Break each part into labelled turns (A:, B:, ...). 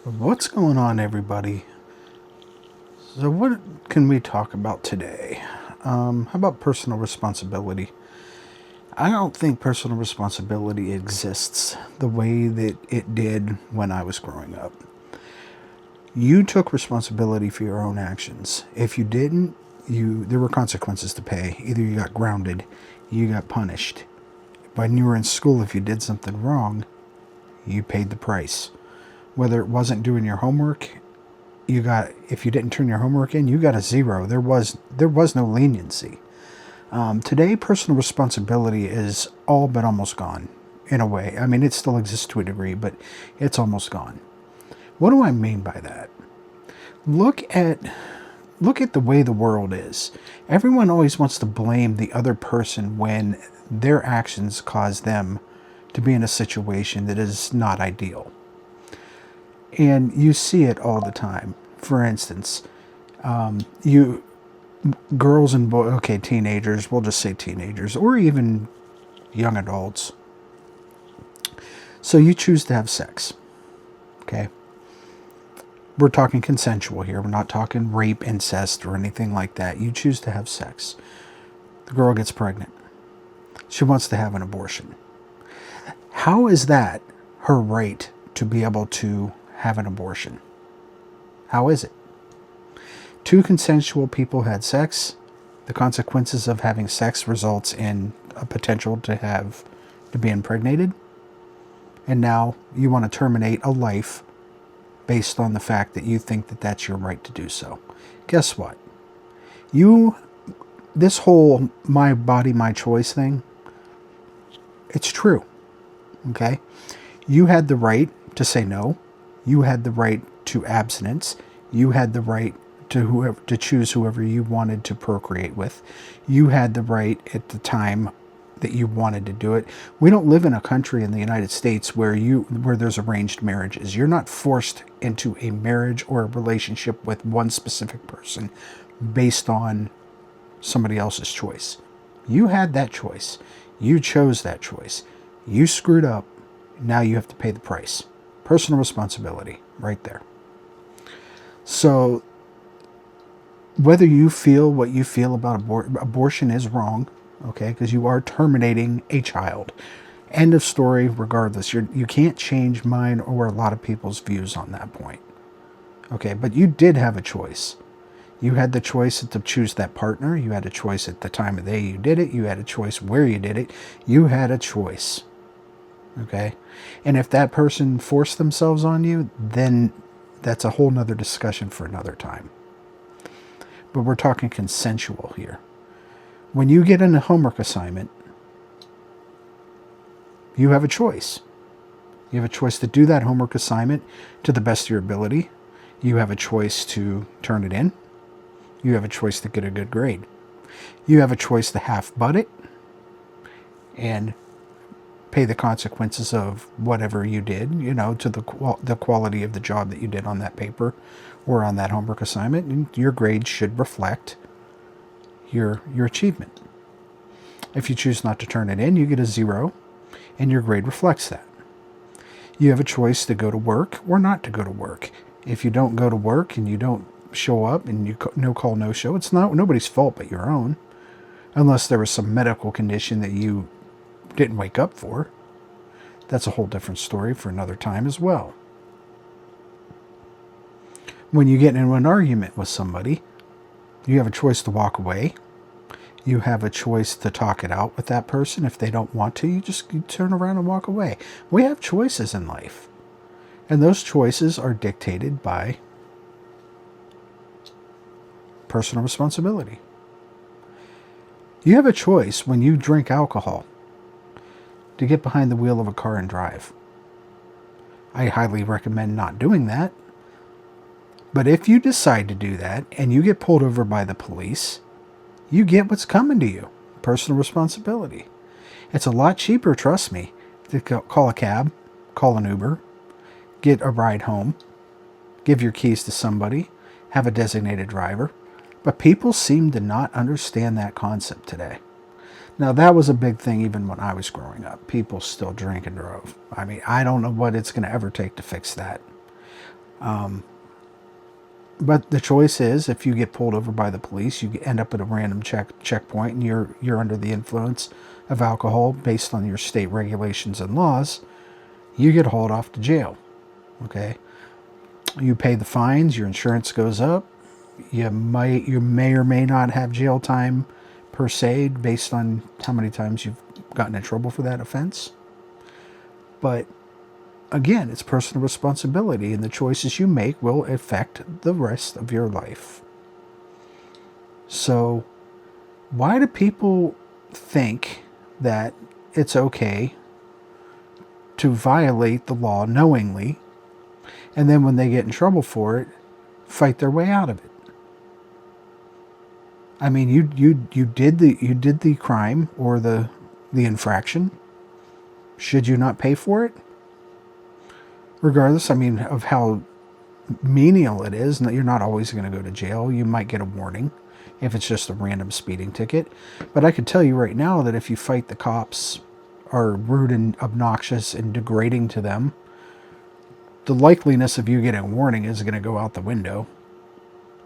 A: What's going on, everybody? So, what can we talk about today? How about personal responsibility? I don't think personal responsibility exists the way that it did when I was growing up. You took responsibility for your own actions. If you didn't, there were consequences to pay. Either you got grounded, you got punished. When you were in school, if you did something wrong, you paid the price. Whether it wasn't doing your homework, if you didn't turn your homework in, you got a zero. There was no leniency. Today, personal responsibility is all but almost gone, in a way. I mean, it still exists to a degree, but it's almost gone. What do I mean by that? Look at the way the world is. Everyone always wants to blame the other person when their actions cause them to be in a situation that is not ideal. And you see it all the time. For instance, you girls and boys, okay, teenagers, we'll just say teenagers, or even young adults. So you choose to have sex, okay? We're talking consensual here. We're not talking rape, incest, or anything like that. You choose to have sex. The girl gets pregnant. She wants to have an abortion. How is that her right to be able to have an abortion? How is it? Two consensual people had sex. The consequences of having sex results in a potential to be impregnated. And now you want to terminate a life based on the fact that you think that that's your right to do so. Guess what? This whole my body, my choice thing, it's true. Okay? You had the right to say no. You had the right to abstinence. You had the right to choose whoever you wanted to procreate with. You had the right at the time that you wanted to do it. We don't live in a country in the United States where there's arranged marriages. You're not forced into a marriage or a relationship with one specific person based on somebody else's choice. You had that choice. You chose that choice. You screwed up. Now you have to pay the price. Personal responsibility, right there. So, whether you feel what you feel about abortion is wrong, okay, because you are terminating a child. End of story, regardless. You can't change mine or a lot of people's views on that point. Okay, but you did have a choice. You had the choice to choose that partner. You had a choice at the time of day you did it. You had a choice where you did it. You had a choice. Okay? And if that person forced themselves on you, then that's a whole nother discussion for another time. But we're talking consensual here. When you get in a homework assignment, you have a choice. You have a choice to do that homework assignment to the best of your ability. You have a choice to turn it in. You have a choice to get a good grade. You have a choice to half-butt it and pay the consequences of whatever you did, to the quality of the job that you did on that paper or on that homework assignment. And your grade should reflect your achievement. If you choose not to turn it in, you get a 0, and your grade reflects that. You have a choice to go to work or not to go to work. If you don't go to work and you don't show up and you no call, no show, it's not nobody's fault but your own. Unless there was some medical condition that you didn't wake up for. That's a whole different story for another time as well. When you get into an argument with somebody, you have a choice to walk away. You have a choice to talk it out with that person. If they don't want to, you turn around and walk away. We have choices in life. And those choices are dictated by personal responsibility. You have a choice when you drink alcohol to get behind the wheel of a car and drive. I highly recommend not doing that. But if you decide to do that and you get pulled over by the police, you get what's coming to you. Personal responsibility. It's a lot cheaper, trust me, to call a cab, call an Uber, get a ride home, give your keys to somebody, have a designated driver. But people seem to not understand that concept today. Now, that was a big thing even when I was growing up. People still drink and drove. I mean, I don't know what it's going to ever take to fix that. But the choice is, if you get pulled over by the police, you end up at a random checkpoint, and you're under the influence of alcohol based on your state regulations and laws, you get hauled off to jail. Okay, you pay the fines, your insurance goes up. You may or may not have jail time per se, based on how many times you've gotten in trouble for that offense. But again, it's personal responsibility, and the choices you make will affect the rest of your life. So, why do people think that it's okay to violate the law knowingly, and then when they get in trouble for it, fight their way out of it? I mean, you did the crime or the infraction. Should you not pay for it? Regardless, I mean, of how menial it is, and that you're not always going to go to jail. You might get a warning if it's just a random speeding ticket. But I can tell you right now that if you fight the cops, are rude and obnoxious and degrading to them, the likeliness of you getting a warning is going to go out the window,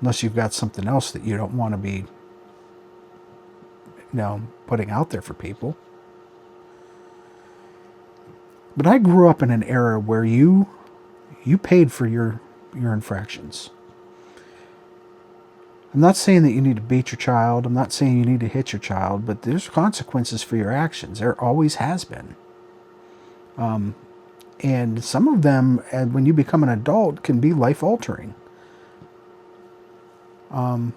A: unless you've got something else that you don't want to be, putting out there for people. But I grew up in an era where you paid for your infractions. I'm not saying that you need to beat your child. I'm not saying you need to hit your child, but there's consequences for your actions. There always has been. And some of them, when you become an adult, can be life-altering. A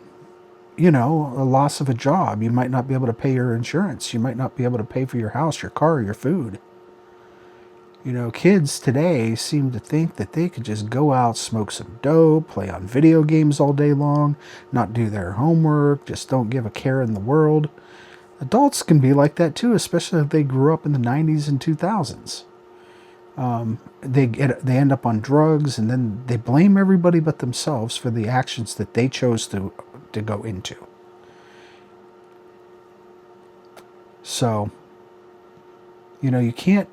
A: loss of a job. You might not be able to pay your insurance. You might not be able to pay for your house, your car, your food. Kids today seem to think that they could just go out, smoke some dope, play on video games all day long, not do their homework, just don't give a care in the world. Adults can be like that too, especially if they grew up in the 90s and 2000s. They end up on drugs, and then they blame everybody but themselves for the actions that they chose to go into. So, you can't.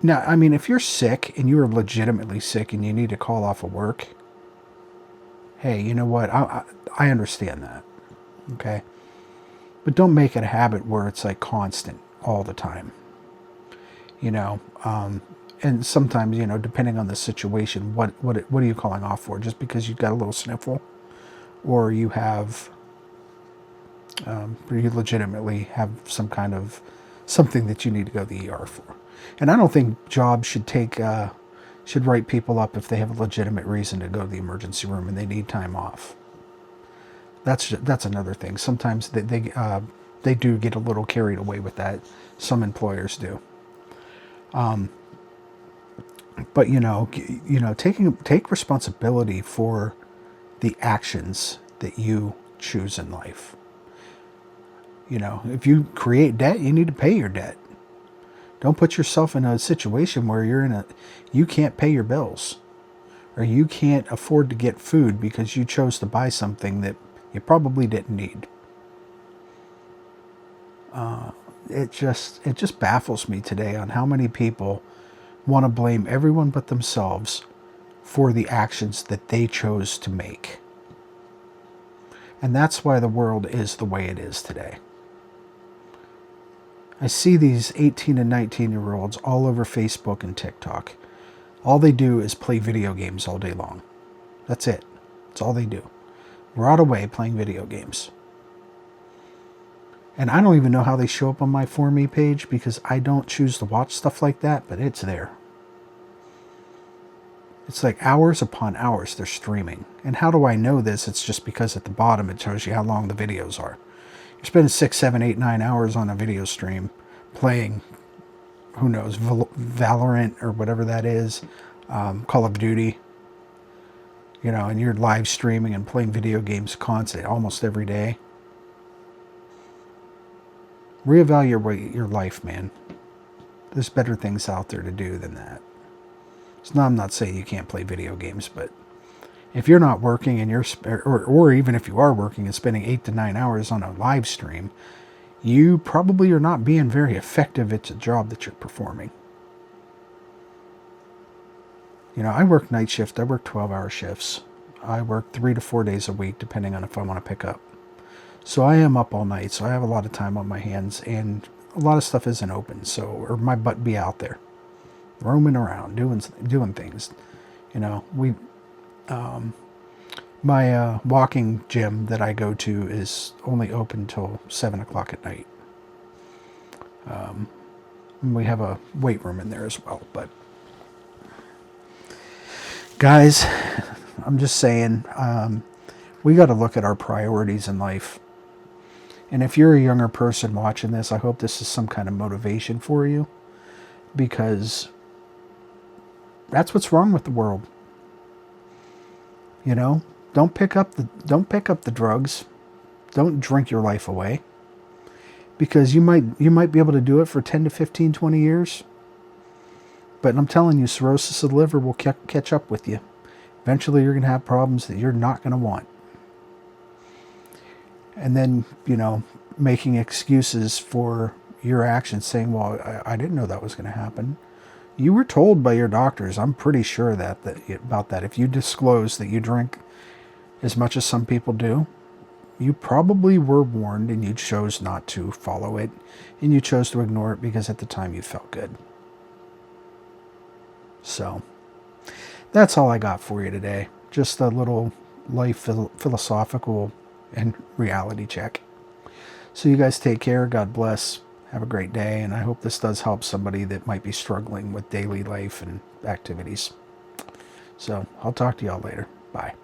A: Now, I mean, if you're sick and you're legitimately sick and you need to call off of work, hey, you know what? I understand that. Okay? But don't make it a habit where it's like constant all the time. And sometimes, depending on the situation, what are you calling off for? Just because you've got a little sniffle, or you have, or you legitimately have some kind of something that you need to go to the ER for. And I don't think jobs should write people up if they have a legitimate reason to go to the emergency room and they need time off. That's another thing. Sometimes they do get a little carried away with that. Some employers do. But take responsibility for the actions that you choose in life. If you create debt, you need to pay your debt. Don't put yourself in a situation where you can't pay your bills, or you can't afford to get food because you chose to buy something that you probably didn't need. It just baffles me today on how many people want to blame everyone but themselves for the actions that they chose to make. And that's why the world is the way it is today. I see these 18 and 19-year-olds all over Facebook and TikTok. All they do is play video games all day long. That's it. That's all they do. Rot away playing video games. And I don't even know how they show up on my For Me page, because I don't choose to watch stuff like that, but it's there. It's like hours upon hours they're streaming. And how do I know this? It's just because at the bottom it tells you how long the videos are. You're spending 6, 7, 8, 9 hours on a video stream playing, who knows, Valorant or whatever that is, Call of Duty, and you're live streaming and playing video games constantly, almost every day. Reevaluate your life, man. There's better things out there to do than that. So I'm not saying you can't play video games, but if you're not working and or even if you are working and spending 8 to 9 hours on a live stream, you probably are not being very effective at the job that you're performing. You know, I work night shift. I work 12-hour shifts. I work 3 to 4 days a week, depending on if I want to pick up. So I am up all night, so I have a lot of time on my hands, and a lot of stuff isn't open, so, or my butt be out there, roaming around, doing things. You know, my walking gym that I go to is only open till 7 o'clock at night. And we have a weight room in there as well, but guys, I'm just saying, we got to look at our priorities in life. And if you're a younger person watching this, I hope this is some kind of motivation for you, because that's what's wrong with the world. You know, don't pick up the drugs. Don't drink your life away, because you might be able to do it for 10 to 15, 20 years. But I'm telling you, cirrhosis of the liver will catch up with you. Eventually, you're going to have problems that you're not going to want. And then, you know, making excuses for your actions, saying, well, I didn't know that was going to happen. You were told by your doctors, I'm pretty sure about that. If you disclose that you drink as much as some people do, you probably were warned and you chose not to follow it. And you chose to ignore it because at the time you felt good. So, that's all I got for you today. Just a little life philosophical and reality check. So you guys take care. God bless. Have a great day. And I hope this does help somebody that might be struggling with daily life and activities. So I'll talk to y'all later. Bye.